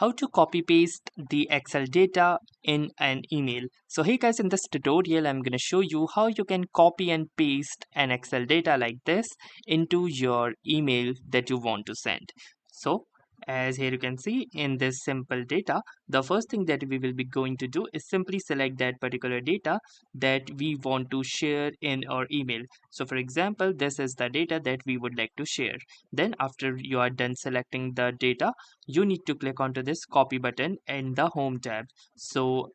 how to copy paste the Excel data in an email. So hey guys, in this tutorial I'm going to show you how you can copy and paste an Excel data like this into your email that you want to send. So as here you can see in this simple data, the first thing that we will be going to do is simply select that particular data that we want to share in our email. So for example, this is the data that we would like to share. Then after you are done selecting the data, you need to click onto this copy button in the home tab. So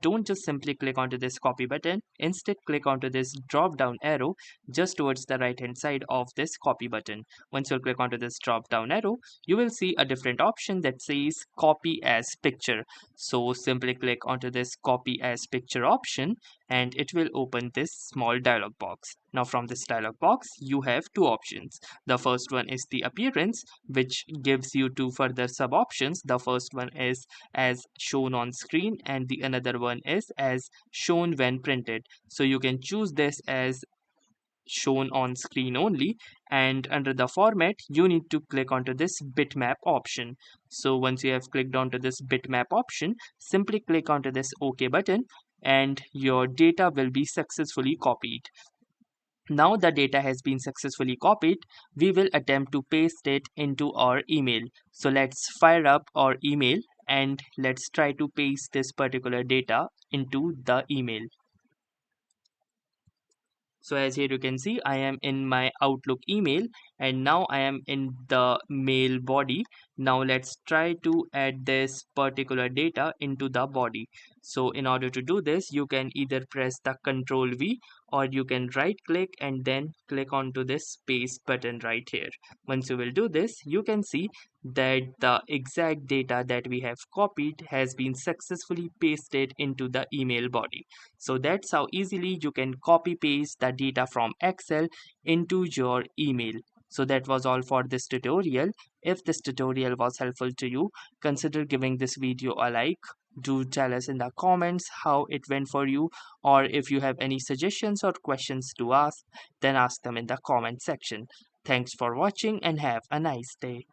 don't just simply click onto this copy button, instead click onto this drop down arrow just towards the right hand side of this copy button. Once you click onto this drop down arrow, you will see a different option that says copy as picture. So simply click onto this copy as picture option and it will open this small dialog box. Now from this dialog box you have two options. The first one is the appearance, which gives you two further sub options. The first one is as shown on screen and the another one is as shown when printed. So you can choose this as shown on screen only, and under the format you need to click onto this bitmap option. So once you have clicked onto this bitmap option, simply click onto this OK button and your data will be successfully copied. Now the data has been successfully copied, we will attempt to paste it into our email. So let's fire up our email and let's try to paste this particular data into the email. So as here you can see, I am in my Outlook email and now I am in the mail body. Now let's try to add this particular data into the body. So in order to do this, you can either press the Ctrl V or you can right click and then click onto this paste button right here. Once you will do this, you can see that the exact data that we have copied has been successfully pasted into the email body. So that's how easily you can copy paste the data from Excel into your email. So that was all for this tutorial. If this tutorial was helpful to you, consider giving this video a like. Do tell us in the comments how it went for you, or if you have any suggestions or questions to ask, then ask them in the comment section. Thanks for watching and have a nice day.